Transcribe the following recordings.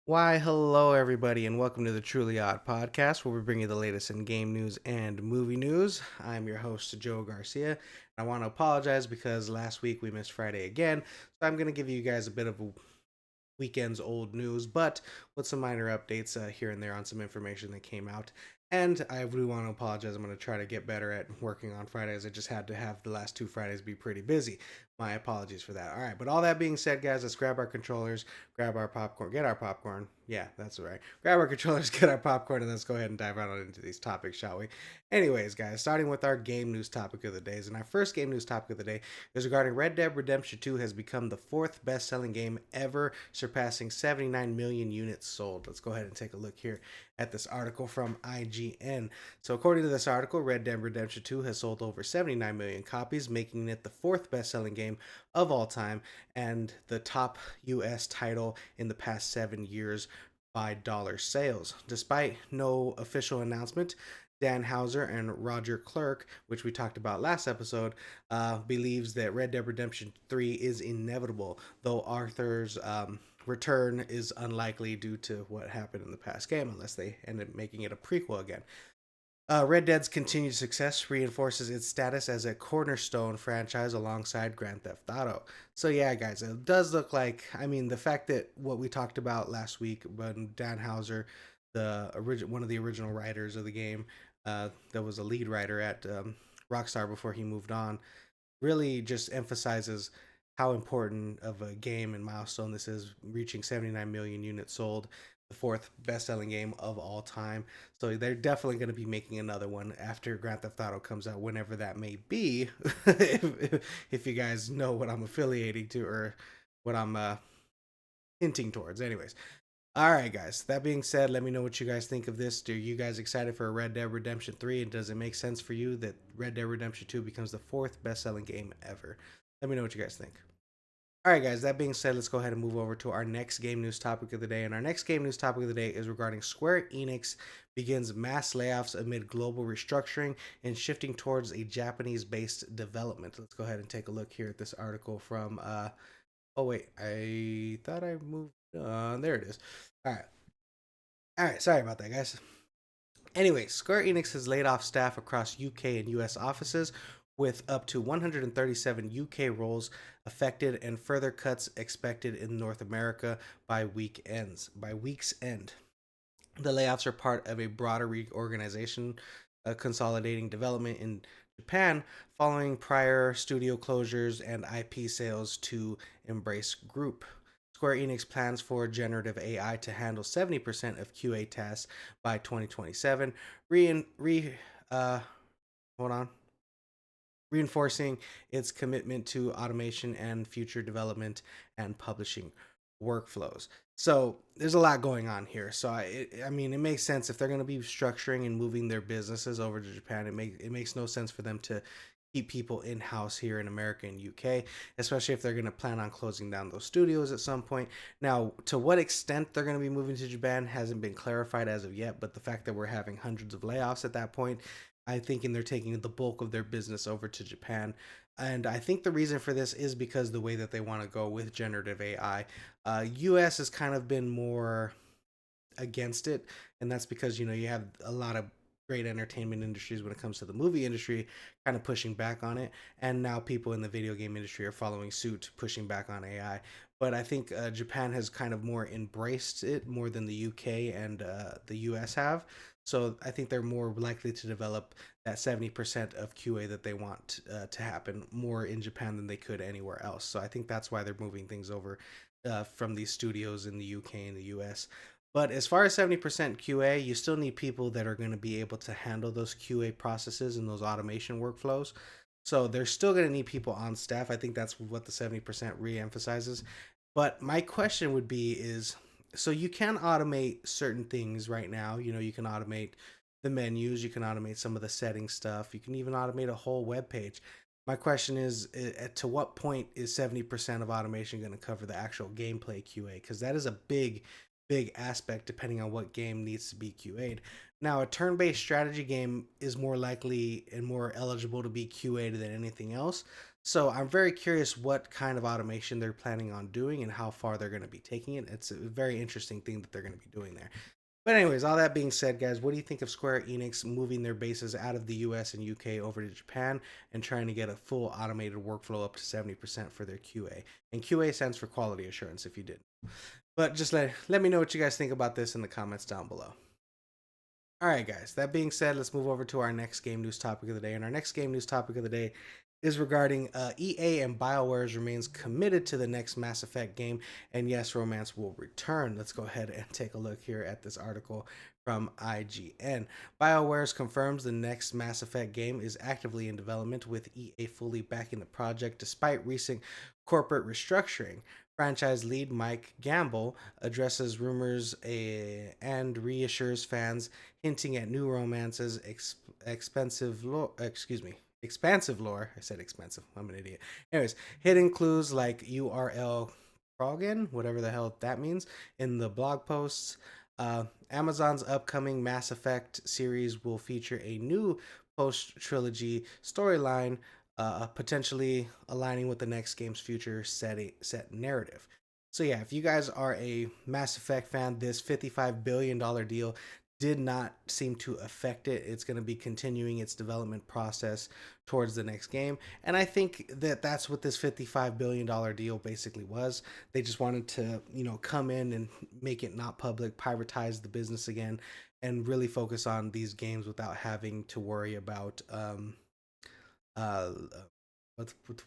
Why, hello, everybody, and welcome to the Truly Odd podcast, where we bring you the latest in game news and movie news. I'm your host, Joe Garcia. I want to apologize because last week we missed Friday again, so I'm going to give you guys a bit of a weekend's old news, but with some minor updates here and there on some information that came out. And I really want to apologize. I'm going to try to get better at working on Fridays. I just had to have the last two Fridays be pretty busy. My apologies for that. All right, but all that being said, guys, let's grab our controllers, grab our popcorn, get our popcorn. Yeah, that's right. Grab our controllers, get our popcorn, and let's go ahead and dive right on into these topics, shall we? Anyways, guys, starting with our game news topic of the day. And our first game news topic of the day is regarding Red Dead Redemption 2 has become the fourth best-selling game ever, surpassing 79 million units sold. Let's go ahead and take a look here at this article from IGN. So according to this article, Red Dead Redemption 2 has sold over 79 million copies, making it the fourth best-selling game of all time and the top US title in the past 7 years by dollar sales. Despite no official announcement, Dan Houser and Roger Clerk, which we talked about last episode, believes that Red Dead Redemption 3 is inevitable, though Arthur's return is unlikely due to what happened in the past game, unless they end up making it a prequel again. Red Dead's continued success reinforces its status as a cornerstone franchise alongside Grand Theft Auto. So yeah, guys, it does look like, I mean, the fact that what we talked about last week when Dan Houser, one of the original writers of the game, that was a lead writer at Rockstar before he moved on, really just emphasizes how important of a game and milestone this is, reaching 79 million units sold, the fourth best-selling game of all time. So they're definitely going to be making another one after Grand Theft Auto comes out, whenever that may be. if you guys know what I'm affiliating to or what I'm hinting towards. Anyways, all right, guys. That being said, let me know what you guys think of this. Are you guys excited for Red Dead Redemption 3? And does it make sense for you that Red Dead Redemption 2 becomes the fourth best-selling game ever? Let me know what you guys think. All right, guys. That being said, let's go ahead and move over to our next game news topic of the day. And our next game news topic of the day is regarding Square Enix begins mass layoffs amid global restructuring and shifting towards a Japanese-based development. Let's go ahead and take a look here at this article from. Oh wait, I thought I moved. There it is. All right. All right. Sorry about that, guys. Anyway, Square Enix has laid off staff across UK and US offices, with up to 137 UK roles affected and further cuts expected in North America by week's end. The layoffs are part of a broader reorganization, consolidating development in Japan following prior studio closures and IP sales to Embrace Group. Square Enix plans for generative AI to handle 70% of QA tasks by 2027, re, re hold on, reinforcing its commitment to automation and future development and publishing workflows. So there's a lot going on here. So I mean, it makes sense if they're going to be structuring and moving their businesses over to Japan. It makes no sense for them to keep people in house here in America and UK, especially if they're going to plan on closing down those studios at some point. Now, to what extent they're going to be moving to Japan hasn't been clarified as of yet, but the fact that we're having hundreds of layoffs at that point, I think, and they're taking the bulk of their business over to Japan. And I think the reason for this is because the way that they want to go with generative AI. US has kind of been more against it, and that's because you have a lot of great entertainment industries when it comes to the movie industry kind of pushing back on it, and now people in the video game industry are following suit, pushing back on AI. But I think Japan has kind of more embraced it more than the UK and the US have. So I think they're more likely to develop that 70% of QA that they want to happen more in Japan than they could anywhere else. So I think that's why they're moving things over from these studios in the UK and the US. But as far as 70% QA, you still need people that are going to be able to handle those QA processes and those automation workflows. So they're still going to need people on staff. I think that's what the 70% re-emphasizes. But my question would be is, so you can automate certain things right now. You can automate the menus, you can automate some of the setting stuff, you can even automate a whole web page. My question is, to what point is 70% of automation going to cover the actual gameplay QA? Because that is a big aspect depending on what game needs to be QA'd. Now, a turn-based strategy game is more likely and more eligible to be QA'd than anything else. So I'm very curious what kind of automation they're planning on doing and how far they're going to be taking it. It's a very interesting thing that they're going to be doing there. But anyways, all that being said, guys, what do you think of Square Enix moving their bases out of the US and UK over to Japan and trying to get a full automated workflow up to 70% for their QA? And QA stands for quality assurance if you did. But just let me know what you guys think about this in the comments down below. All right, guys. That being said, let's move over to our next game news topic of the day. And our next game news topic of the day is regarding EA and BioWare remains committed to the next Mass Effect game. And yes, romance will return. Let's go ahead and take a look here at this article from IGN. BioWare confirms the next Mass Effect game is actively in development, with EA fully backing the project despite recent corporate restructuring. Franchise lead Mike Gamble addresses rumors and reassures fans, hinting at new romances, expensive lore. Excuse me, expansive lore. I said expensive. I'm an idiot. Anyways, hidden clues like URL Krogan, whatever the hell that means, in the blog posts. Amazon's upcoming Mass Effect series will feature a new post trilogy storyline, potentially aligning with the next game's future set narrative. So yeah, if you guys are a Mass Effect fan, this $55 billion deal did not seem to affect it. It's going to be continuing its development process towards the next game. And I think that that's what this $55 billion deal basically was. They just wanted to, come in and make it not public, privatize the business again, and really focus on these games without having to worry about uh,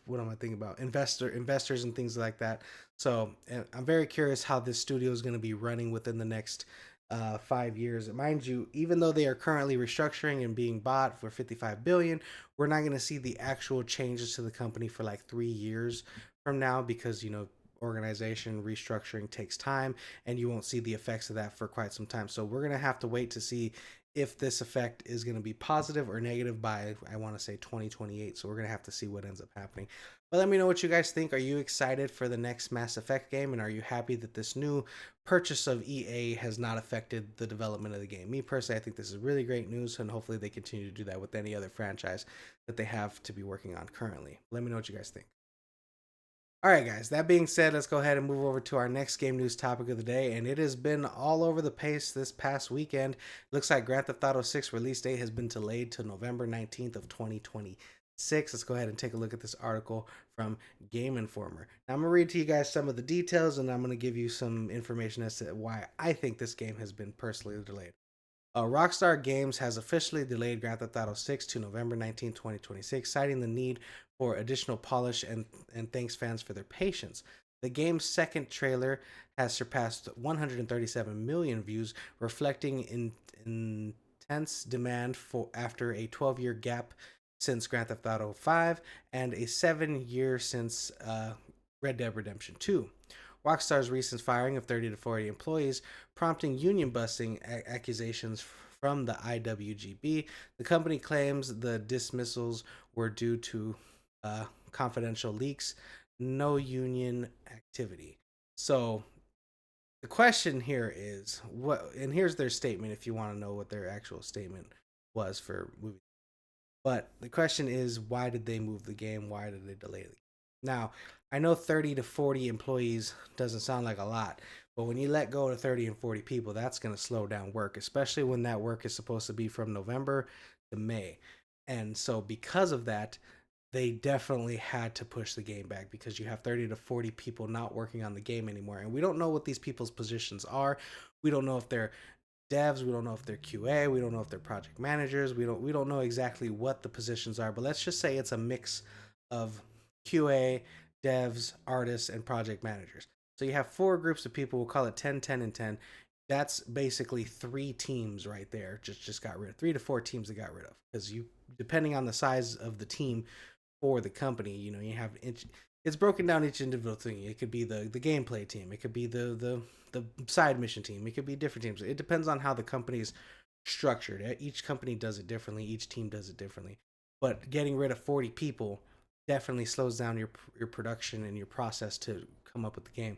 what am I thinking about? Investors and things like that. So I'm very curious how this studio is going to be running within the next 5 years. And mind you, even though they are currently restructuring and being bought for 55 billion, we're not going to see the actual changes to the company for like 3 years from now because organization restructuring takes time and you won't see the effects of that for quite some time. So we're going to have to wait to see if this effect is going to be positive or negative by, I want to say, 2028. So we're going to have to see what ends up happening. But let me know what you guys think. Are you excited for the next Mass Effect game? And are you happy that this new purchase of EA has not affected the development of the game? Me personally, I think this is really great news, and hopefully they continue to do that with any other franchise that they have to be working on currently. Let me know what you guys think. All right, guys, that being said, let's go ahead and move over to our next game news topic of the day. And it has been all over the place this past weekend. Looks like Grand Theft Auto 6 release date has been delayed to November 19th of 2026. Let's go ahead and take a look at this article from Game Informer. Now, I'm going to read to you guys some of the details, and I'm going to give you some information as to why I think this game has been personally delayed. Rockstar Games has officially delayed Grand Theft Auto 6 to November 19, 2026, citing the need for additional polish and thanks fans for their patience. The game's second trailer has surpassed 137 million views, reflecting intense demand for after a 12-year gap since Grand Theft Auto 5 and a 7-year since Red Dead Redemption 2. Rockstar's recent firing of 30 to 40 employees, prompting union busting accusations from the IWGB. The company claims the dismissals were due to confidential leaks, no union activity. So the question here is what, and here's their statement if you want to know what their actual statement was for moving. But the question is, why did they move the game? Why did they delay it? Now, I know 30 to 40 employees doesn't sound like a lot, but when you let go of 30 and 40 people, that's going to slow down work, especially when that work is supposed to be from November to May. And so, because of that, they definitely had to push the game back because you have 30 to 40 people not working on the game anymore. And we don't know what these people's positions are. We don't know if they're devs, we don't know if they're QA, we don't know if they're project managers, we don't know exactly what the positions are, but let's just say it's a mix of QA, devs, artists, and project managers. So you have four groups of people, we'll call it 10, 10, and 10. That's basically three teams right there. Just got rid of 3 to 4 teams that got rid of, because you, depending on the size of the team for the company, you have it's broken down each individual thing. It could be the gameplay team, it could be the side mission team, it could be different teams. It depends on how the company's structured. Each company does it differently, each team does it differently. But getting rid of 40 people definitely slows down your production and your process to come up with the game.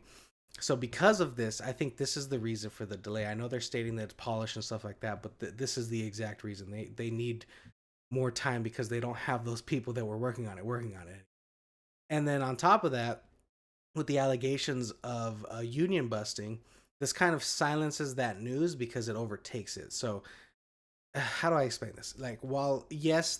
So because of this, I think this is the reason for the delay. I know they're stating that it's polished and stuff like that, but this is the exact reason. They need more time because they don't have those people that were working on it. And then on top of that, with the allegations of union busting, this kind of silences that news because it overtakes it. So how do I explain this? Like, while yes,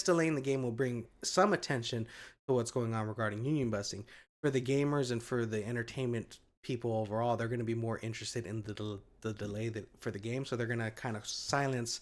delaying the game will bring some attention to what's going on regarding union busting, for the gamers and for the entertainment people overall, they're going to be more interested in the delay for the game. So they're going to kind of silence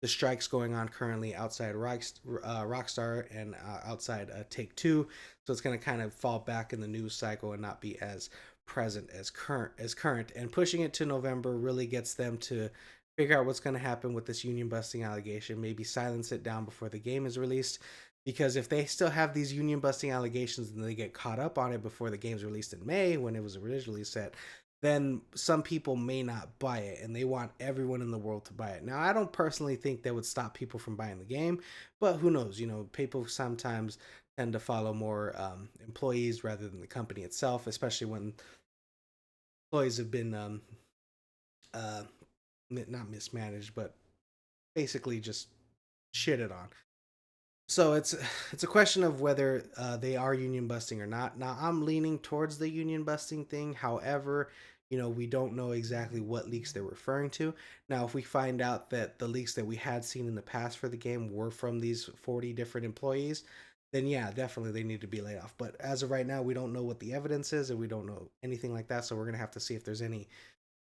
the strikes going on currently outside Rockstar and outside Take Two. So it's going to kind of fall back in the news cycle and not be as present as current. And pushing it to November really gets them to figure out what's going to happen with this union busting allegation. Maybe silence it down before the game is released. Because if they still have these union busting allegations and they get caught up on it before the game's released in May when it was originally set, then some people may not buy it and they want everyone in the world to buy it. Now, I don't personally think that would stop people from buying the game, but who knows? You know, people sometimes tend to follow more employees rather than the company itself, especially when employees have been uh, not mismanaged, but basically just shitted on. So it's a question of whether they are union busting or not. Now I'm leaning towards the union busting thing. However, you know, we don't know exactly what leaks they're referring to. Now, if we find out that the leaks that we had seen in the past for the game were from these 40 different employees, then yeah, definitely they need to be laid off. But as of right now, we don't know what the evidence is and we don't know anything like that. So we're gonna have to see if there's any,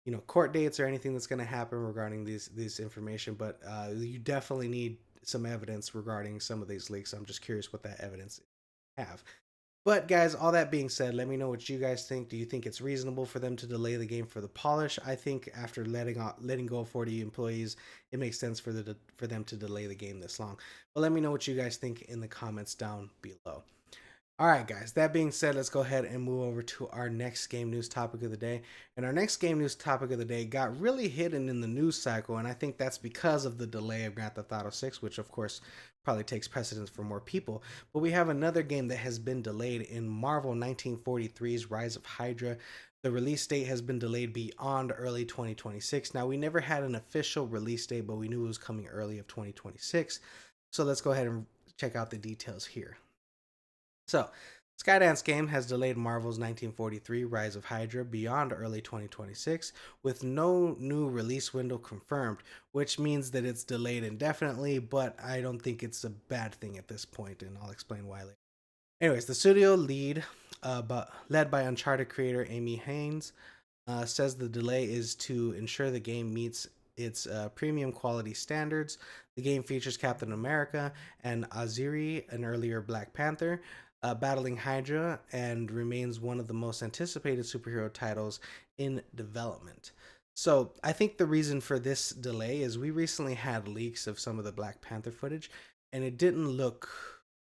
you know, court dates or anything that's going to happen regarding these information. But you definitely need some evidence regarding some of these leaks. I'm just curious what that evidence have. But guys, all that being said, let me know what you guys think. Do you think it's reasonable for them to delay the game for the polish? I think after letting go of 40 employees, it makes sense for them to delay the game this long. But let me know what you guys think in the comments down below. All right, guys, that being said, let's go ahead and move over to our next game news topic of the day. And our next game news topic of the day got really hidden in the news cycle, and I think that's because of the delay of Grand Theft Auto 6, which of course probably takes precedence for more people. But we have another game that has been delayed in Marvel 1943's Rise of Hydra. The release date has been delayed beyond early 2026. Now, we never had an official release date, but we knew it was coming early of 2026. So let's go ahead and check out the details here. So, Skydance Game has delayed Marvel's 1943 Rise of Hydra beyond early 2026 with no new release window confirmed, which means that it's delayed indefinitely, but I don't think it's a bad thing at this point, and I'll explain why later. Anyways, the studio led by Uncharted creator Amy Haynes, says the delay is to ensure the game meets its premium quality standards. The game features Captain America and Aziri, an earlier Black Panther, battling Hydra, and remains one of the most anticipated superhero titles in development. So I think the reason for this delay is we recently had leaks of some of the Black Panther footage, and it didn't look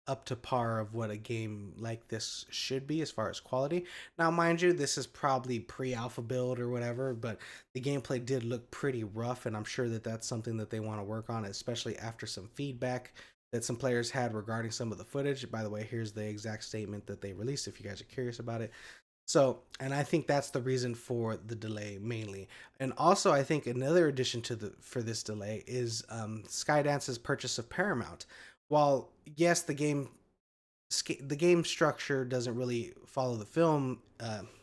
up to par of what a game like this should be as far as quality. Now, mind you, this is probably pre-alpha build or whatever, but the gameplay did look pretty rough, and I'm sure that that's something that they want to work on, especially after some feedback that some players had regarding some of the footage. By the way, here's the exact statement that they released if you guys are curious about it. So, and I think that's the reason for the delay mainly. And also, I think another addition to the for this delay is Skydance's purchase of Paramount. While yes, the game structure doesn't really follow the film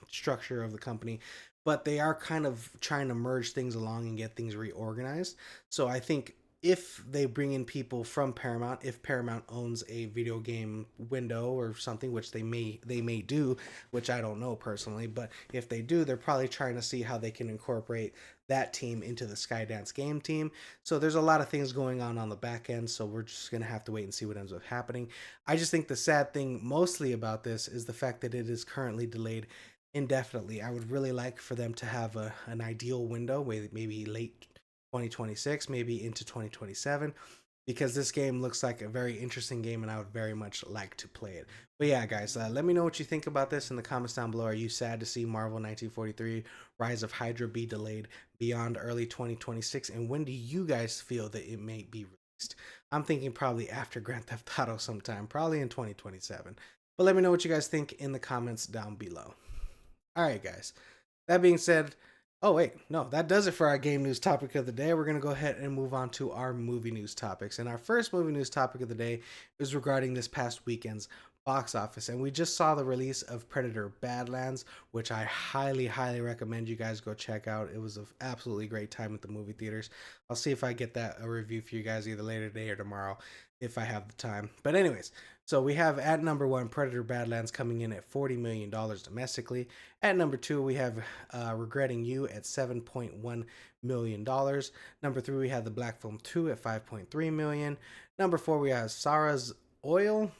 structure of the company, but they are kind of trying to merge things along and get things reorganized. So I think if they bring in people from Paramount, if Paramount owns a video game window or something, which they may do, which I don't know personally, but if they do, they're probably trying to see how they can incorporate that team into the Skydance game team. So there's a lot of things going on the back end, so we're just going to have to wait and see what ends up happening. I just think the sad thing mostly about this is the fact that it is currently delayed indefinitely. I would really like for them to have an ideal window, maybe late 2026, maybe into 2027, because this game looks like a very interesting game and I would very much like to play it. But yeah, guys, let me know what you think about this in the comments down below. Are you sad to see Marvel 1943 Rise of Hydra be delayed beyond early 2026? And when do you guys feel that it may be released? I'm thinking probably after Grand Theft Auto sometime, probably in 2027. But let me know what you guys think in the comments down below. All right, guys. That being said, Oh, wait, no, that does it for our game news topic of the day. We're going to go ahead and move on to our movie news topics. And our first movie news topic of the day is regarding this past weekend's box office. And we just saw the release of Predator Badlands, which I highly, highly recommend you guys go check out. It was an absolutely great time at the movie theaters. I'll see if I get that a review for you guys either later today or tomorrow if I have the time. But, anyways, so we have at number one Predator Badlands coming in at $40 million domestically. At number two, we have Regretting You at $7.1 million. Number three, we have The Black Film 2 at 5.3 million. Number four, we have Sarah's Oil.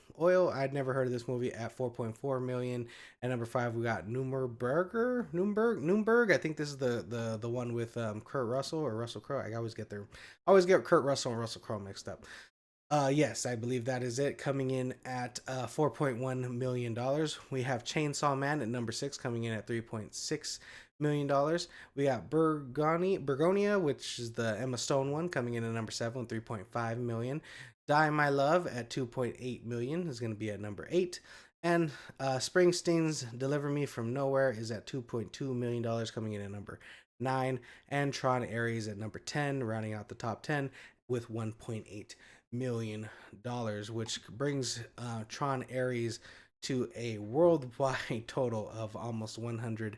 I'd never heard of this movie at 4.4 million. And number five, we got Noomberg. I think this is the one with Kurt Russell or Russell Crowe. I always get Kurt Russell and Russell Crowe mixed up. Yes, I believe that is it. Coming in at $4.1 million. We have Chainsaw Man at number six, coming in at $3.6 million. We got Bergonia, which is the Emma Stone one, coming in at number seven, 3.5 million. Die My Love at 2.8 million is going to be at number eight. And Springsteen's Deliver Me from Nowhere is at $2.2 million, coming in at number nine. And Tron Ares at number 10, rounding out the top 10 with $1.8 million, which brings Tron Ares to a worldwide total of almost $140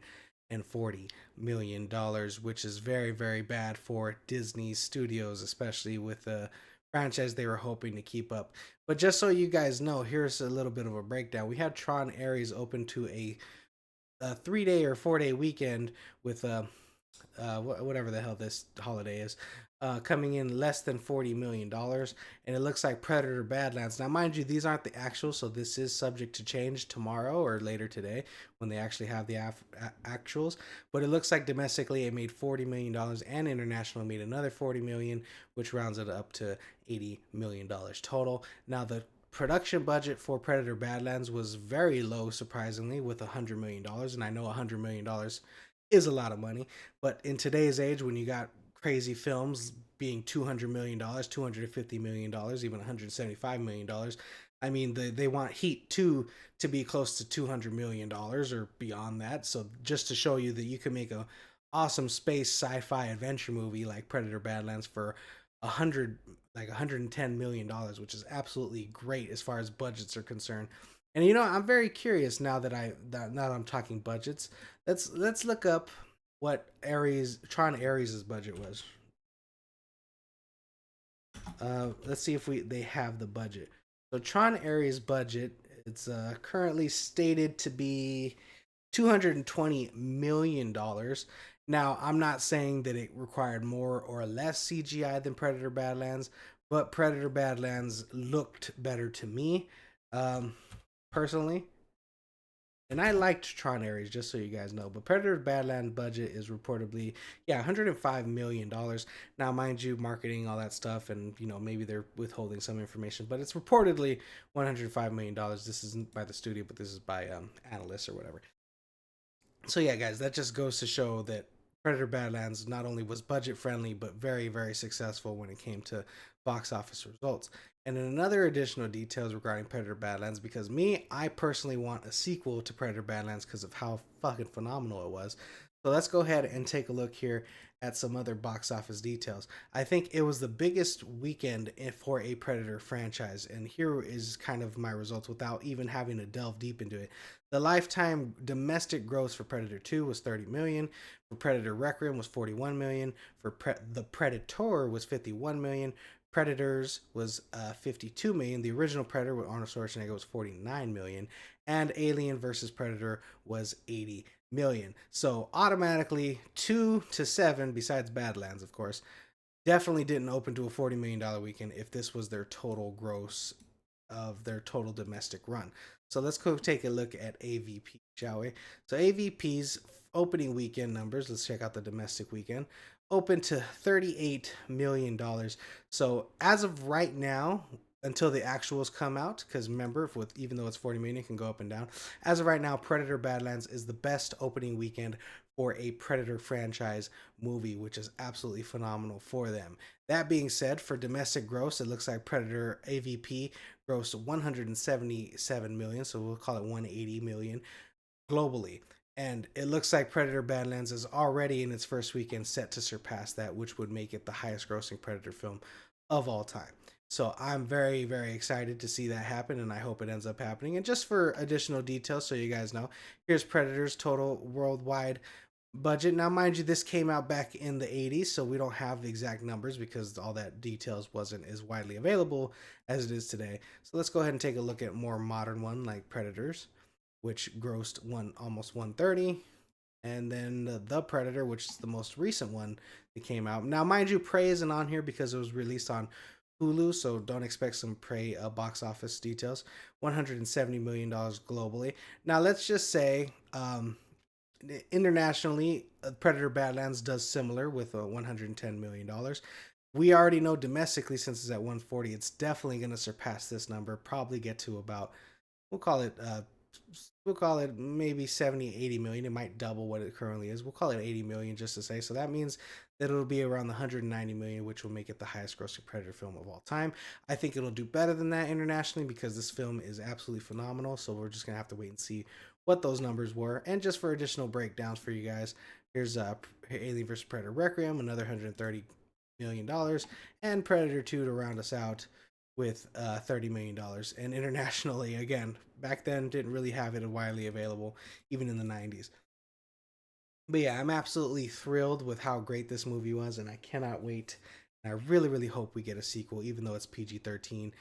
million, which is very, very bad for Disney Studios, especially with the franchise they were hoping to keep up. But just so you guys know, here's a little bit of a breakdown. We had Tron Ares open to a 3-day or 4-day weekend with whatever the hell this holiday is, coming in less than $40 million. And it looks like Predator Badlands. Now, mind you, these aren't the actuals, so this is subject to change tomorrow or later today when they actually have the actuals. But it looks like domestically it made $40 million, and international made another $40 million, which rounds it up to $80 million total. Now, the production budget for Predator Badlands was very low, surprisingly, with $100 million. And I know $100 million is a lot of money, but in today's age, when you got crazy films being $200 million, $250 million, even $175 million, I mean, they want Heat 2 to be close to $200 million or beyond that. So just to show you that you can make a awesome space sci-fi adventure movie like Predator Badlands for 110 million dollars, which is absolutely great as far as budgets are concerned. And I'm very curious now that I'm talking budgets. Let's look up what Tron Ares' budget was. Let's see if they have the budget. So Tron Ares' budget, it's currently stated to be $220 million. Now, I'm not saying that it required more or less CGI than Predator Badlands, but Predator Badlands looked better to me, um, personally. And I liked Tron Ares, just so you guys know. But Predator Badlands budget is reportedly, yeah, $105 million. Now, mind you, marketing, all that stuff, and maybe they're withholding some information, but it's reportedly $105 million. This isn't by the studio, but this is by analysts or whatever. So yeah, guys, that just goes to show that Predator Badlands not only was budget friendly, but very, very successful when it came to box office results. And in another additional details regarding Predator Badlands, because I personally want a sequel to Predator Badlands because of how fucking phenomenal it was. So let's go ahead and take a look here at some other box office details. I think it was the biggest weekend for a Predator franchise, and here is kind of my results without even having to delve deep into it. The lifetime domestic gross for Predator 2 was 30 million, for Predator Requiem was 41 million, for The Predator was 51 million, Predators was 52 million. The original Predator with Arnold Schwarzenegger was 49 million, and Alien versus Predator was 80 million. So automatically 2 to 7, besides Badlands, of course, definitely didn't open to a $40 million weekend if this was their total gross of their total domestic run. So let's go take a look at AVP, shall we? So AVP's opening weekend numbers, let's check out the domestic weekend, open to $38 million. So as of right now, until the actuals come out, because remember, even though it's 40 million, it can go up and down. As of right now, Predator Badlands is the best opening weekend for a Predator franchise movie, which is absolutely phenomenal for them. That being said, for domestic gross, it looks like Predator AVP grossed 177 million, so we'll call it 180 million globally. And it looks like Predator Badlands is already in its first weekend set to surpass that, which would make it the highest grossing Predator film of all time. So I'm very, very excited to see that happen, and I hope it ends up happening. And just for additional details, so you guys know, here's Predator's total worldwide budget. Now, mind you, this came out back in the 80s, so we don't have the exact numbers because all that details wasn't as widely available as it is today. So let's go ahead and take a look at more modern one like Predators, which grossed almost 130, and then the Predator, which is the most recent one that came out. Now, mind you, Prey isn't on here because it was released on Hulu, so don't expect some Prey box office details. $170 million globally. Now, let's just say internationally, Predator Badlands does similar with $110 million. We already know domestically, since it's at 140, it's definitely going to surpass this number. Probably get to about, we'll call it maybe 70, 80 million. It might double what it currently is. We'll call it 80 million just to say. So that means that it'll be around the 190 million, which will make it the highest grossing Predator film of all time. I think it'll do better than that internationally because this film is absolutely phenomenal. So we're just going to have to wait and see what those numbers were. And just for additional breakdowns for you guys, here's Alien vs. Predator Requiem, another $130 million, and Predator 2 to round us out with $30 million. And internationally, again, back then didn't really have it widely available, even in the 90s. But yeah, I'm absolutely thrilled with how great this movie was, and I cannot wait. And I really, really hope we get a sequel, even though it's PG-13.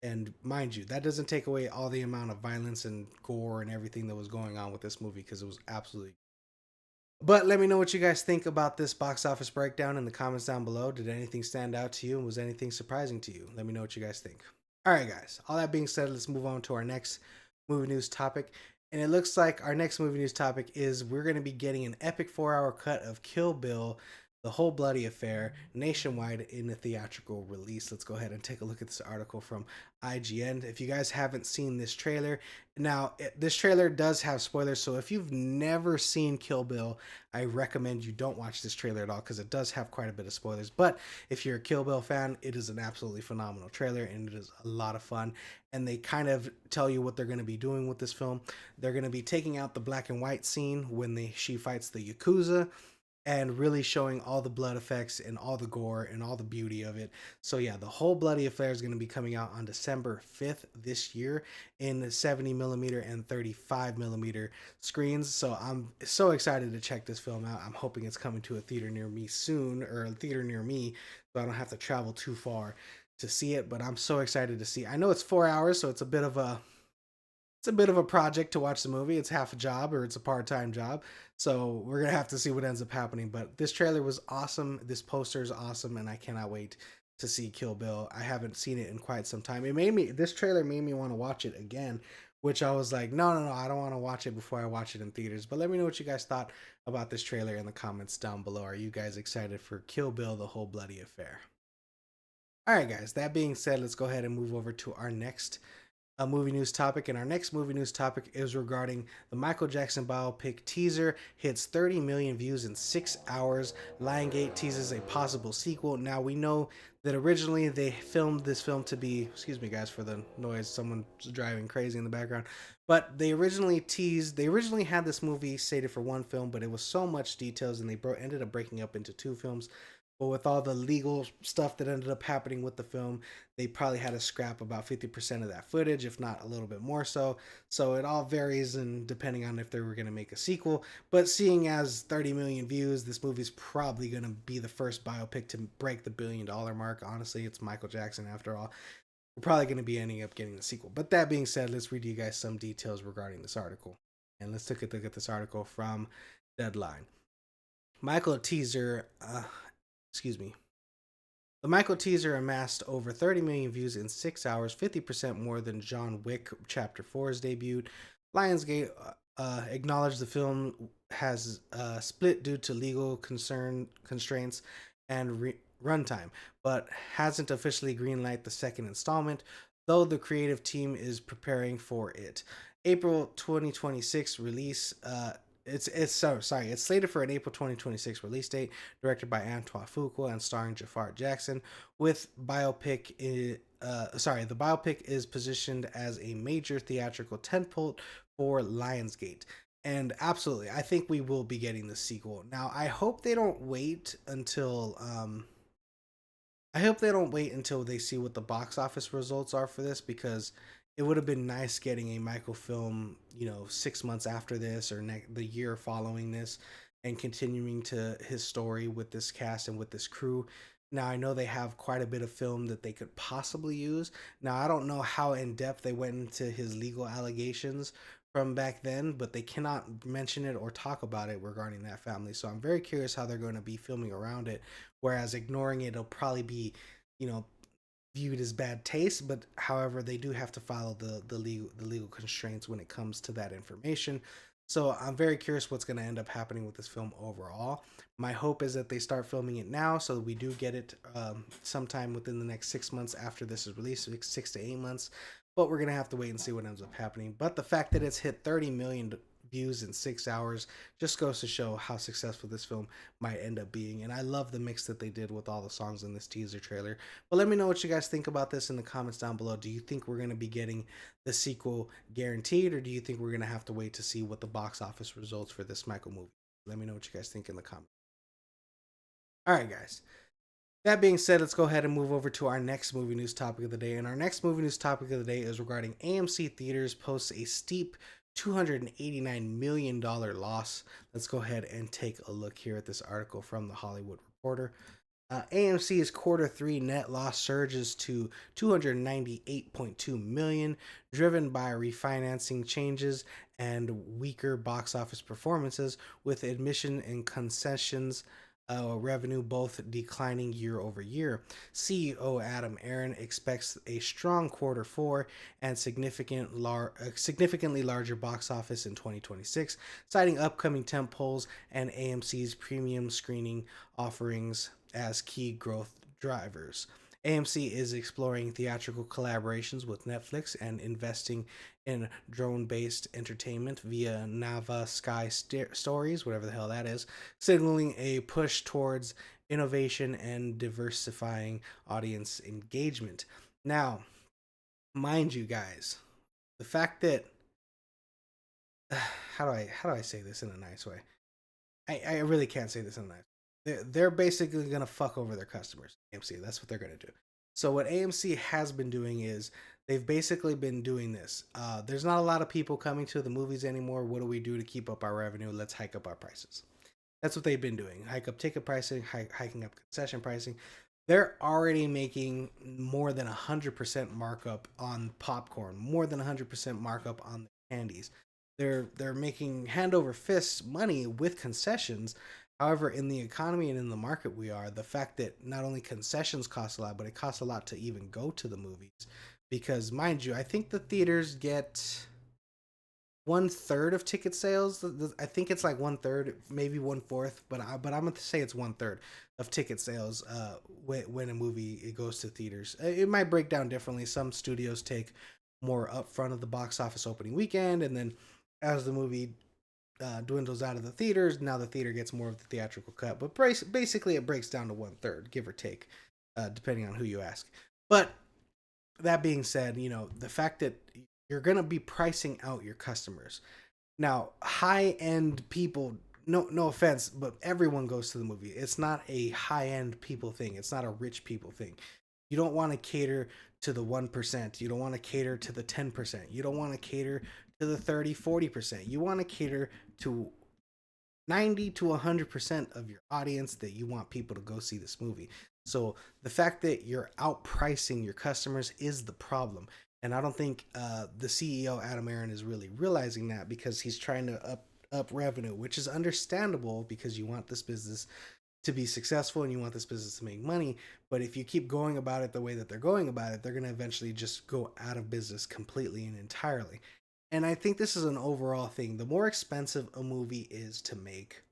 And mind you, that doesn't take away all the amount of violence and gore and everything that was going on with this movie because it was absolutely. But let me know what you guys think about this box office breakdown in the comments down below. Did anything stand out to you, and was anything surprising to you? Let me know what you guys think. All right, guys. All that being said, let's move on to our next movie news topic. And it looks like our next movie news topic is we're going to be getting an epic 4-hour cut of Kill Bill, the whole bloody affair, nationwide in a theatrical release. Let's go ahead and take a look at this article from IGN. If you guys haven't seen this trailer, now this trailer does have spoilers, so if you've never seen Kill Bill, I recommend you don't watch this trailer at all because it does have quite a bit of spoilers. But if you're a Kill Bill fan, it is an absolutely phenomenal trailer and it is a lot of fun. And they kind of tell you what they're going to be doing with this film. They're going to be taking out the black and white scene when she fights the Yakuza, and really showing all the blood effects and all the gore and all the beauty of it. So yeah, the whole bloody affair is going to be coming out on December 5th this year in 70 millimeter and 35 millimeter screens. So I'm so excited to check this film out. I'm hoping it's coming to a theater near me soon, or a theater near me, so I don't have to travel too far to see it. But I'm so excited to see. I know it's 4 hours, so it's a bit of a project to watch the movie. It's half a job or it's a part-time job. So we're going to have to see what ends up happening. But this trailer was awesome. This poster is awesome. And I cannot wait to see Kill Bill. I haven't seen it in quite some time. This trailer made me want to watch it again, which I was like, no, I don't want to watch it before I watch it in theaters. But let me know what you guys thought about this trailer in the comments down below. Are you guys excited for Kill Bill, the whole bloody affair? All right, guys. That being said, let's go ahead and move over to our next a movie news topic. And our next movie news topic is regarding the Michael Jackson biopic. Teaser hits 30 million views in 6 hours. Lionsgate teases a possible sequel. Now, we know that originally they filmed this film to be, excuse me guys for the noise, someone's driving crazy in the background, but they originally had this movie slated for one film, but it was so much details and they ended up breaking up into two films. But with all the legal stuff that ended up happening with the film, they probably had to scrap about 50% of that footage, if not a little bit more so. So it all varies, and depending on if they were going to make a sequel. But seeing as 30 million views, this movie's probably going to be the first biopic to break the $1 billion mark. Honestly, it's Michael Jackson after all. We're probably going to be ending up getting the sequel. But that being said, let's read you guys some details regarding this article. And let's take a look at this article from Deadline. Michael teaser, excuse me. The Michael teaser amassed over 30 million views in 6 hours, 50% more than John Wick Chapter 4's debut. Lionsgate acknowledged the film has split due to legal constraints and runtime, but hasn't officially greenlighted the second installment, though the creative team is preparing for it. April 2026 release. It's slated for an April 2026 release date, directed by Antoine Fuqua and starring Jafar Jackson. The biopic is positioned as a major theatrical tentpole for Lionsgate. And absolutely, I think we will be getting the sequel. Now, I hope they don't wait until they see what the box office results are for this, because it would have been nice getting a microfilm, 6 months after this or the year following this, and continuing to his story with this cast and with this crew. Now, I know they have quite a bit of film that they could possibly use. Now, I don't know how in depth they went into his legal allegations from back then, but they cannot mention it or talk about it regarding that family. So I'm very curious how they're going to be filming around it. Whereas ignoring it will probably be, you know, viewed as bad taste. But however, they do have to follow the legal constraints when it comes to that information. So I'm very curious what's going to end up happening with this film overall. My hope is that they start filming it now, so we do get it sometime within the next 6 months after this is released, 6 to 8 months. But we're gonna have to wait and see what ends up happening. But the fact that it's hit 30 million views in 6 hours just goes to show how successful this film might end up being. And I love the mix that they did with all the songs in this teaser trailer. But let me know what you guys think about this in the comments down below. Do you think we're going to be getting the sequel guaranteed, or do you think we're going to have to wait to see what the box office results for this Michael movie? Let me know what you guys think in the comments. All right, guys. That being said, let's go ahead and move over to our next movie news topic of the day. And our next movie news topic of the day is regarding AMC Theaters posts a steep $289 million loss. Let's go ahead and take a look here at this article from the Hollywood Reporter. AMC's quarter three net loss surges to 298.2 million, driven by refinancing changes and weaker box office performances, with admission and concessions revenue both declining year over year. CEO Adam Aaron expects a strong quarter four and significantly larger box office in 2026, citing upcoming tentpoles and AMC's premium screening offerings as key growth drivers. AMC is exploring theatrical collaborations with Netflix and investing in drone based entertainment via Nava Sky Stories, whatever the hell that is, signaling a push towards innovation and diversifying audience engagement. Now, mind you guys, the fact that how do I say this in a nice way? I really can't say this in a nice way. They're basically gonna fuck over their customers. AMC, that's what they're gonna do. So what AMC has been doing is they've basically been doing this. There's not a lot of people coming to the movies anymore. What do we do to keep up our revenue? Let's hike up our prices. That's what they've been doing. Hike up ticket pricing, hiking up concession pricing. They're already making more than 100% markup on popcorn, more than 100% markup on the candies. They're making hand over fist money with concessions. However, in the economy and in the market we are, the fact that not only concessions cost a lot, but it costs a lot to even go to the movies. Because mind you, I think the theaters get 1/3 of ticket sales. I think it's like 1/3, maybe 1/4, but I'm gonna say it's 1/3 of ticket sales. When a movie it goes to theaters, it might break down differently. Some studios take more upfront of the box office opening weekend, and then as the movie dwindles out of the theaters, now the theater gets more of the theatrical cut. But basically, it breaks down to 1/3, give or take, depending on who you ask. But that being said, the fact that you're going to be pricing out your customers. Now, high end people, no offense, but everyone goes to the movie. It's not a high end people thing. It's not a rich people thing. You don't want to cater to the 1%. You don't want to cater to the 10%. You don't want to cater to the 30-40%. You want to cater to 90 to 100% of your audience that you want people to go see this movie. So the fact that you're outpricing your customers is the problem. And I don't think the CEO, Adam Aaron, is really realizing that, because he's trying to up revenue, which is understandable because you want this business to be successful and you want this business to make money. But if you keep going about it the way that they're going about it, they're going to eventually just go out of business completely and entirely. And I think this is an overall thing. The more expensive a movie is to make,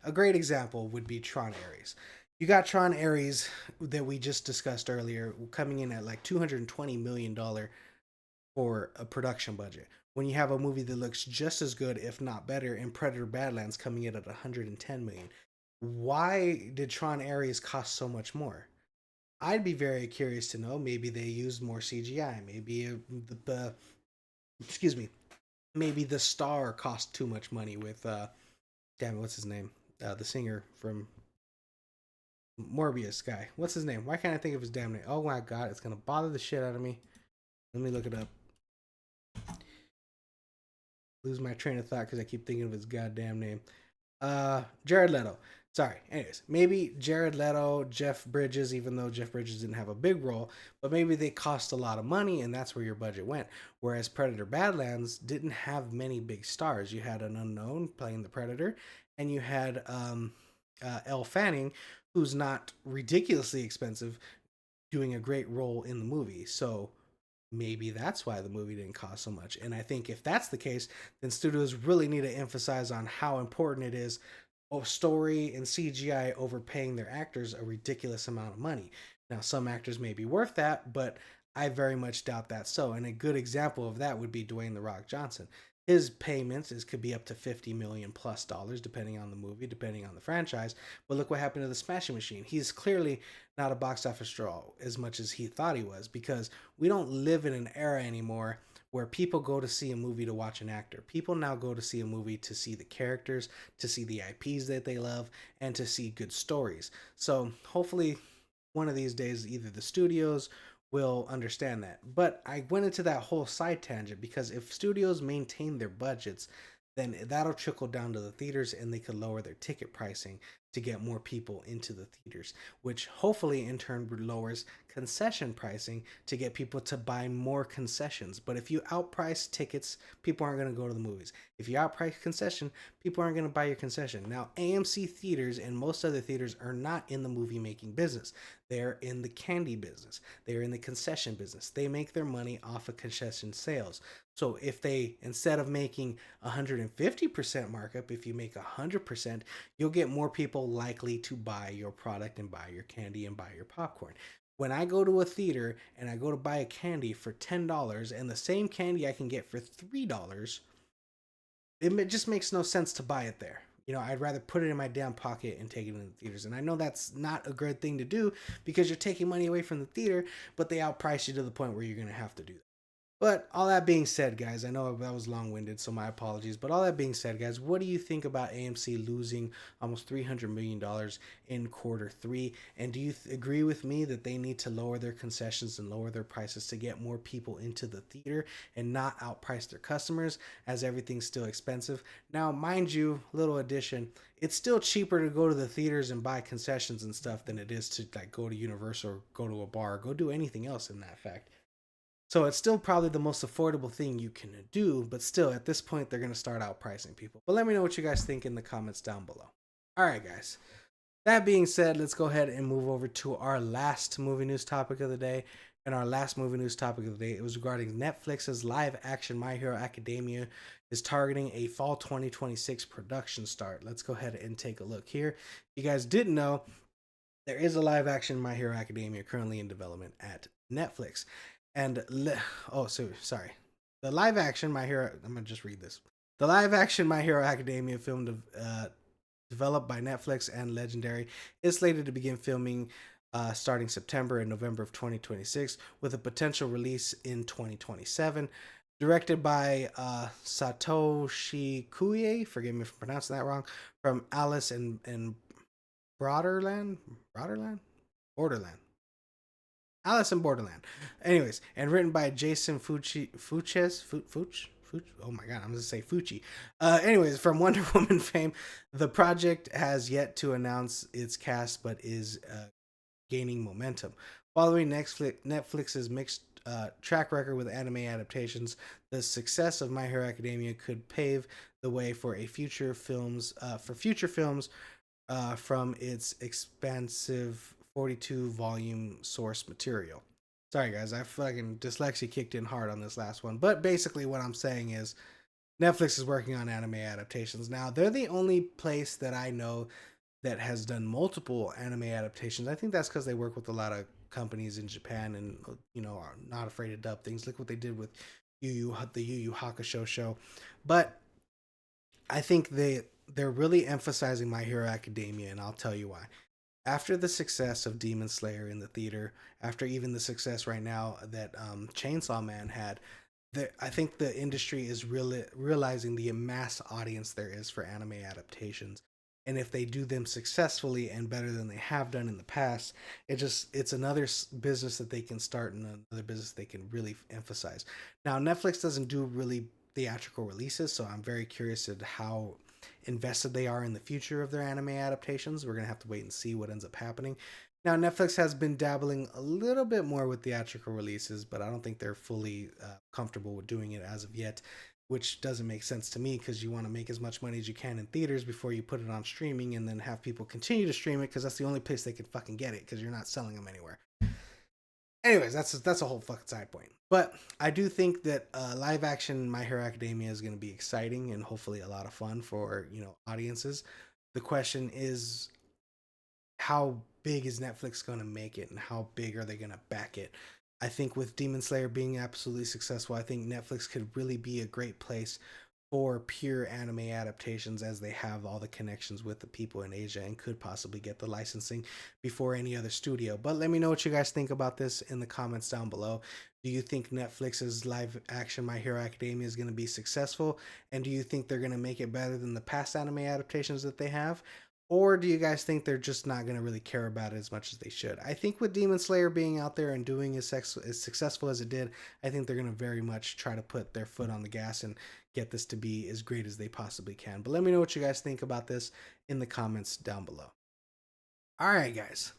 a great example would be Tron Ares. You got Tron Ares that we just discussed earlier coming in at like $220 million for a production budget. When you have a movie that looks just as good, if not better, in Predator Badlands coming in at 110 million. Why did Tron Ares cost so much more? I'd be very curious to know. Maybe they used more CGI. Maybe excuse me. maybe the star cost too much money with damn it, what's his name? The singer from Morbius guy. What's his name? Why can't I think of his damn name? Oh my god, it's gonna bother the shit out of me. Let me look it up. Lose my train of thought because I keep thinking of his goddamn name. Jared Leto. Sorry. Anyways, maybe Jared Leto, Jeff Bridges, even though Jeff Bridges didn't have a big role, but maybe they cost a lot of money and that's where your budget went. Whereas Predator Badlands didn't have many big stars. You had an unknown playing the Predator, and you had Elle Fanning, who's not ridiculously expensive, doing a great role in the movie. So maybe that's why the movie didn't cost so much. And I think if that's the case, then studios really need to emphasize on how important it is. Oh, story and CGI overpaying their actors a ridiculous amount of money. Now, some actors may be worth that, but I very much doubt that so. And a good example of that would be Dwayne the Rock Johnson. His payments could be up to 50 million plus dollars, depending on the movie, depending on the franchise. But look what happened to the Smashing Machine. He's clearly not a box office draw as much as he thought he was, because we don't live in an era anymore where people go to see a movie to watch an actor. People now go to see a movie to see the characters, to see the IPs that they love, and to see good stories. So hopefully one of these days, either the studios will understand that. But I went into that whole side tangent because if studios maintain their budgets, then that'll trickle down to the theaters and they could lower their ticket pricing to get more people into the theaters, which hopefully in turn lowers concession pricing to get people to buy more concessions. But if you outprice tickets, people aren't going to go to the movies. If you outprice concession, people aren't going to buy your concession. Now, AMC theaters and most other theaters are not in the movie making business. They're in the candy business. They're in the concession business. They make their money off of concession sales. So if they, instead of making 150% markup, if you make 100%, you'll get more people likely to buy your product and buy your candy and buy your popcorn. When I go to a theater and I go to buy a candy for $10 and the same candy I can get for $3, it just makes no sense to buy it there. You know, I'd rather put it in my damn pocket and take it in the theaters. And I know that's not a good thing to do because you're taking money away from the theater, but they outprice you to the point where you're going to have to do that. But all that being said, guys, I know that was long winded, so my apologies. But all that being said, guys, what do you think about AMC losing almost $300 million in quarter 3? And do you agree with me that they need to lower their concessions and lower their prices to get more people into the theater and not outprice their customers, as everything's still expensive? Now, mind you, little addition, it's still cheaper to go to the theaters and buy concessions and stuff than it is to like go to Universal or go to a bar or go do anything else in that fact. So it's still probably the most affordable thing you can do, but still at this point they're going to start outpricing people. But let me know what you guys think in the comments down below. All right, guys. That being said, let's go ahead and move over to our last movie news topic of the day. And our last movie news topic of the day, it was regarding Netflix's live action My Hero Academia is targeting a fall 2026 production start. Let's go ahead and take a look here. If you guys didn't know, there is a live action My Hero Academia currently in development at Netflix. And oh, so sorry. The live action My Hero. I'm gonna just read this. The live action My Hero Academia film developed by Netflix and Legendary is slated to begin filming starting September and November of 2026, with a potential release in 2027. Directed by Satoshi Kuye, forgive me for pronouncing that wrong, from Alice and Borderland. Alice in Borderland. Anyways, and written by Jason Fuchs. Oh my god, I'm gonna say Fucci. Anyways, from Wonder Woman fame, the project has yet to announce its cast, but is gaining momentum. Following Netflix's mixed track record with anime adaptations, the success of My Hero Academia could pave the way for future films from its expansive 42 volume source material. Sorry guys, I fucking dyslexia kicked in hard on this last one. But basically what I'm saying is Netflix is working on anime adaptations. Now, they're the only place that I know that has done multiple anime adaptations. I think that's because they work with a lot of companies in Japan and are not afraid to dub things. Look what they did with the Yu Yu Hakusho show. But I think they're really emphasizing My Hero Academia, and I'll tell you why. After the success of Demon Slayer in the theater, after even the success right now that Chainsaw Man had, I think the industry is realizing the mass audience there is for anime adaptations, and if they do them successfully and better than they have done in the past, it's another business that they can start and another business they can really emphasize. Now, Netflix doesn't do really theatrical releases, so I'm very curious at how invested they are in the future of their anime adaptations. We're gonna have to wait and see what ends up happening. Now, Netflix has been dabbling a little bit more with theatrical releases, but I don't think they're fully comfortable with doing it as of yet, which doesn't make sense to me because you want to make as much money as you can in theaters before you put it on streaming and then have people continue to stream it because that's the only place they can fucking get it because you're not selling them anywhere. Anyways, that's a whole fucking side point. But I do think that live action My Hero Academia is going to be exciting and hopefully a lot of fun for audiences. The question is, how big is Netflix going to make it and how big are they going to back it? I think with Demon Slayer being absolutely successful, I think Netflix could really be a great place for pure anime adaptations as they have all the connections with the people in Asia and could possibly get the licensing before any other studio. But let me know what you guys think about this in the comments down below. Do you think Netflix's live action My Hero Academia is going to be successful? And do you think they're going to make it better than the past anime adaptations that they have? Or do you guys think they're just not going to really care about it as much as they should? I think with Demon Slayer being out there and doing as successful as it did, I think they're going to very much try to put their foot on the gas and get this to be as great as they possibly can. But let me know what you guys think about this in the comments down below. All right, guys.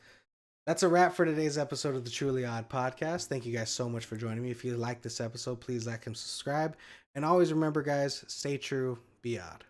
That's a wrap for today's episode of the Truly Odd Podcast. Thank you guys so much for joining me. If you like this episode, please like and subscribe. And always remember, guys, stay true, be odd.